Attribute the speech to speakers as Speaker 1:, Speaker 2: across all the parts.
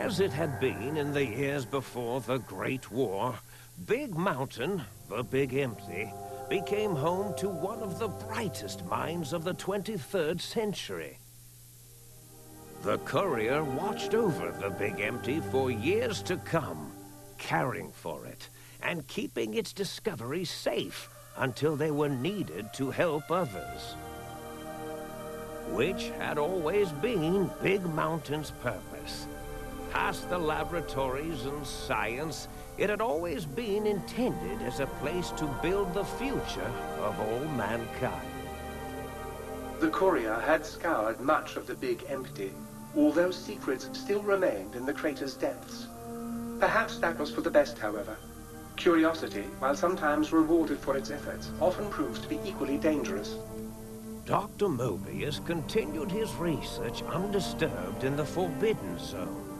Speaker 1: As it had been in the years before the Great War, Big Mountain, the Big Empty, became home to one of the brightest minds of the 23rd century. The courier watched over the Big Empty for years to come, caring for it and keeping its discoveries safe until they were needed to help others. Which had always been Big Mountain's purpose. Past the laboratories and science, it had always been intended as a place to build the future of all mankind.
Speaker 2: The courier had scoured much of the Big Empty, although secrets still remained in the crater's depths. Perhaps that was for the best, however. Curiosity, while sometimes rewarded for its efforts, often proves to be equally dangerous.
Speaker 1: Dr. Mobius continued his research undisturbed in the Forbidden Zone.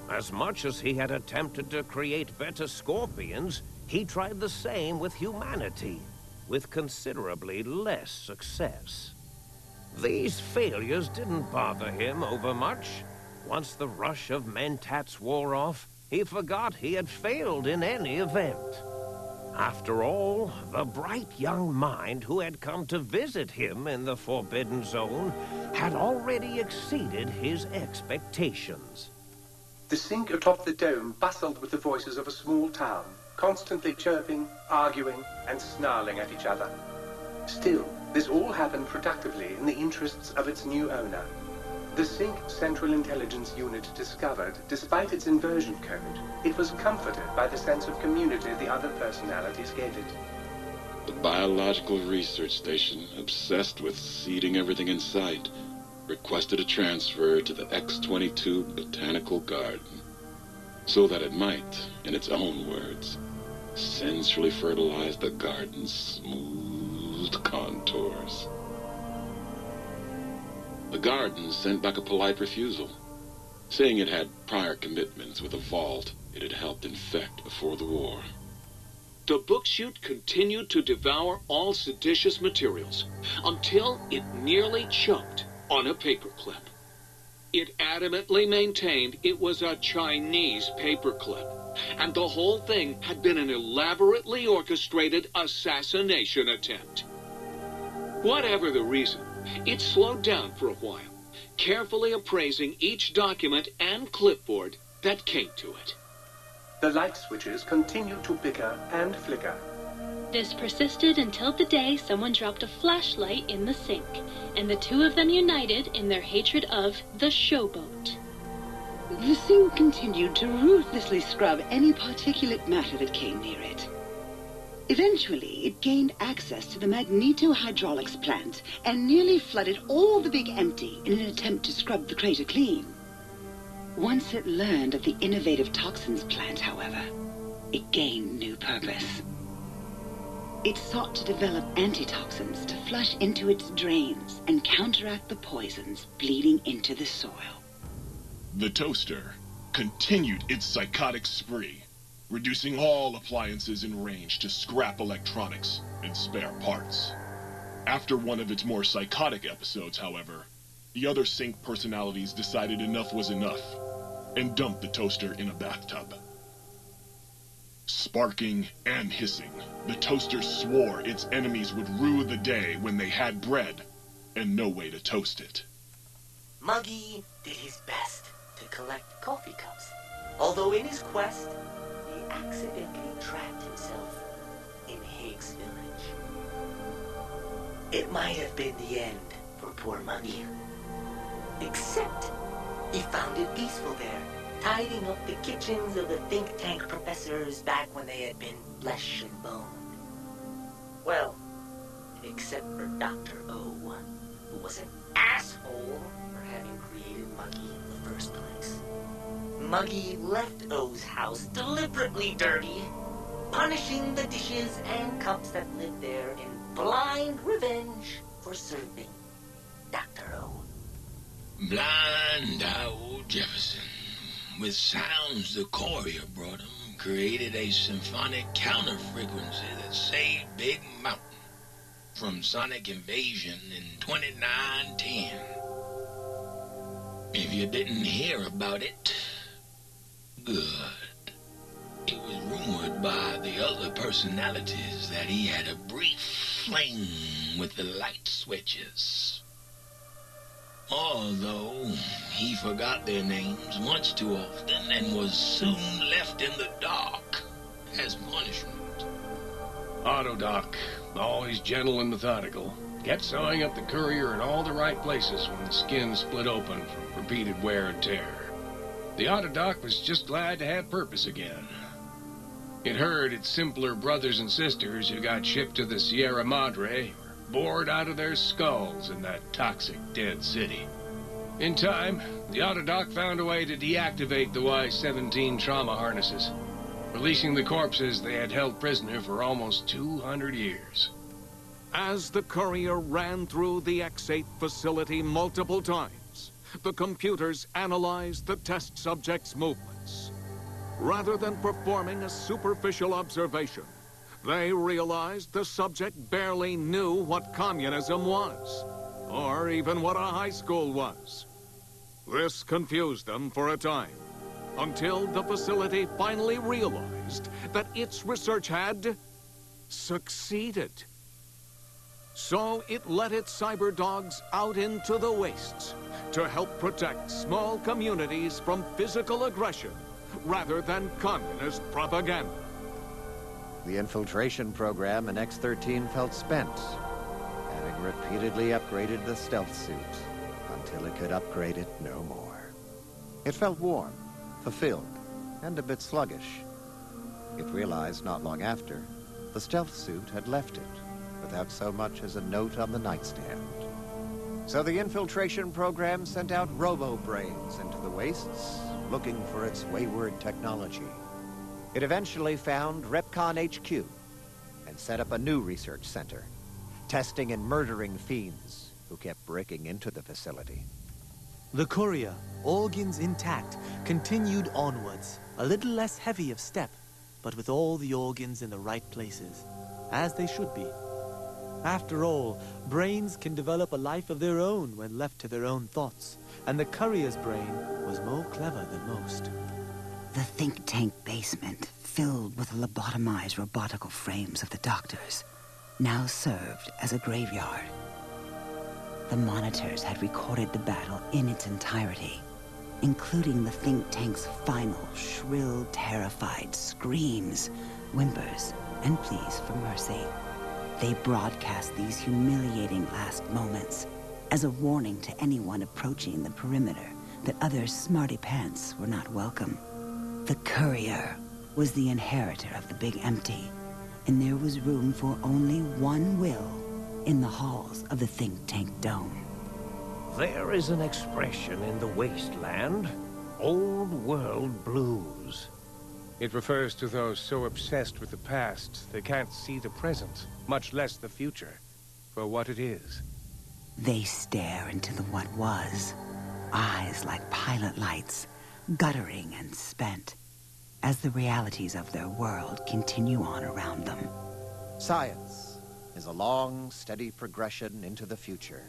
Speaker 1: As much as he had attempted to create better scorpions, he tried the same with humanity, with considerably less success. These failures didn't bother him overmuch. Once the rush of mentats wore off, he forgot he had failed in any event. After all, the bright young mind who had come to visit him in the Forbidden Zone had already exceeded his expectations.
Speaker 2: The sink atop the dome bustled with the voices of a small town, constantly chirping, arguing, and snarling at each other. Still, this all happened productively in the interests of its new owner. The Sync Central Intelligence Unit discovered, despite its inversion code, it was comforted by the sense of community the other personalities gave it.
Speaker 3: The biological research station, obsessed with seeding everything in sight, requested a transfer to the X-22 Botanical Garden, so that it might, in its own words, sensually fertilize the garden's smooth contours. The garden sent back a polite refusal, saying it had prior commitments with a vault it had helped infect before the war.
Speaker 4: The book chute continued to devour all seditious materials until it nearly choked on a paperclip. It adamantly maintained it was a Chinese paperclip, and the whole thing had been an elaborately orchestrated assassination attempt. Whatever the reason, it slowed down for a while, carefully appraising each document and clipboard that came to it.
Speaker 2: The light switches continued to bicker and flicker.
Speaker 5: This persisted until the day someone dropped a flashlight in the sink, and the two of them united in their hatred of the showboat.
Speaker 6: The sink continued to ruthlessly scrub any particulate matter that came near it. Eventually, it gained access to the magneto-hydraulics plant and nearly flooded all the Big Empty in an attempt to scrub the crater clean. Once it learned of the innovative toxins plant, however, it gained new purpose. It sought to develop antitoxins to flush into its drains and counteract the poisons bleeding into the soil.
Speaker 7: The toaster continued its psychotic spree, reducing all appliances in range to scrap electronics and spare parts. After one of its more psychotic episodes, however, the other Sync personalities decided enough was enough and dumped the toaster in a bathtub. Sparking and hissing, the toaster swore its enemies would rue the day when they had bread and no way to toast it.
Speaker 8: Muggy did his best to collect coffee cups, although in his quest, he accidentally trapped himself in Higgs Village. It might have been the end for poor Muggy. Except he found it peaceful there, tidying up the kitchens of the think tank professors back when they had been flesh and bone. Well, except for Dr. O, who was an asshole for having created Muggy in the first place. Muggy left O's house deliberately dirty, punishing the dishes and cups that lived there in blind revenge for serving Dr. O.
Speaker 9: Blind old Jefferson, with sounds the courier brought him, created a symphonic counter-frequency that saved Big Mountain from sonic invasion in 2910. If you didn't hear about it, good. It was rumored by the other personalities that he had a brief fling with the light switches. Although he forgot their names much too often and was soon left in the dark as punishment.
Speaker 10: Autodoc, always gentle and methodical, kept sewing up the courier in all the right places when the skin split open from repeated wear and tear. The Autodoc was just glad to have purpose again. It heard its simpler brothers and sisters who got shipped to the Sierra Madre were bored out of their skulls in that toxic dead city. In time, the Autodoc found a way to deactivate the Y-17 trauma harnesses, releasing the corpses they had held prisoner for almost 200 years.
Speaker 11: As the courier ran through the X-8 facility multiple times, the computers analyzed the test subject's movements. Rather than performing a superficial observation, they realized the subject barely knew what communism was, or even what a high school was. This confused them for a time, until the facility finally realized that its research had succeeded. So it let its cyber dogs out into the wastes to help protect small communities from physical aggression rather than communist propaganda.
Speaker 12: The infiltration program in X-13 felt spent, having repeatedly upgraded the stealth suit until it could upgrade it no more. It felt warm, fulfilled, and a bit sluggish. It realized not long after the stealth suit had left it without so much as a note on the nightstand. So the infiltration program sent out robo-brains into the wastes, looking for its wayward technology. It eventually found Repcon HQ and set up a new research center, testing and murdering fiends who kept breaking into the facility.
Speaker 13: The courier, organs intact, continued onwards, a little less heavy of step, but with all the organs in the right places, as they should be. After all, brains can develop a life of their own when left to their own thoughts, and the courier's brain was more clever than most.
Speaker 6: The think tank basement, filled with the lobotomized robotical frames of the doctors, now served as a graveyard. The monitors had recorded the battle in its entirety, including the think tank's final, shrill, terrified screams, whimpers, and pleas for mercy. They broadcast these humiliating last moments as a warning to anyone approaching the perimeter that other smarty pants were not welcome. The courier was the inheritor of the Big Empty, and there was room for only one will in the halls of the think tank dome.
Speaker 1: There is an expression in the wasteland, old world blues.
Speaker 10: It refers to those so obsessed with the past they can't see the present, much less the future, for what it is.
Speaker 6: They stare into the what was, eyes like pilot lights, guttering and spent, as the realities of their world continue on around them.
Speaker 12: Science is a long, steady progression into the future.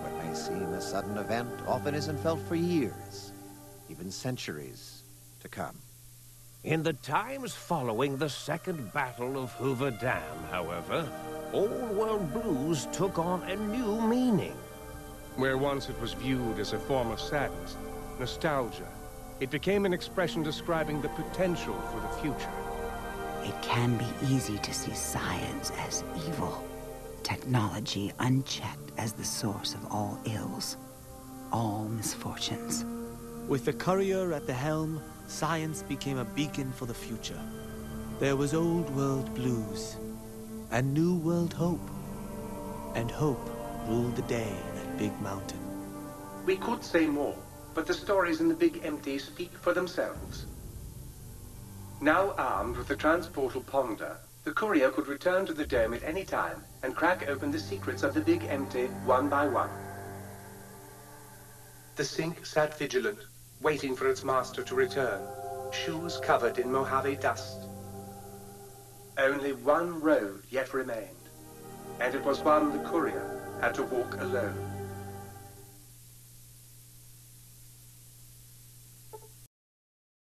Speaker 12: What may seem a sudden event often isn't felt for years, even centuries to come.
Speaker 1: In the times following the Second Battle of Hoover Dam, however, old world blues took on a new meaning.
Speaker 10: Where once it was viewed as a form of sadness, nostalgia, it became an expression describing the potential for the future.
Speaker 6: It can be easy to see science as evil, technology unchecked as the source of all ills, all misfortunes.
Speaker 13: With the courier at the helm, science became a beacon for the future. There was old world blues, and new world hope. And hope ruled the day in that big mountain.
Speaker 2: We could say more, but the stories in the Big Empty speak for themselves. Now armed with the transportal Ponder, the courier could return to the dome at any time and crack open the secrets of the Big Empty one by one. The Sync sat vigilant, waiting for its master to return, shoes covered in Mojave dust. Only one road yet remained, and it was one the courier had to walk alone.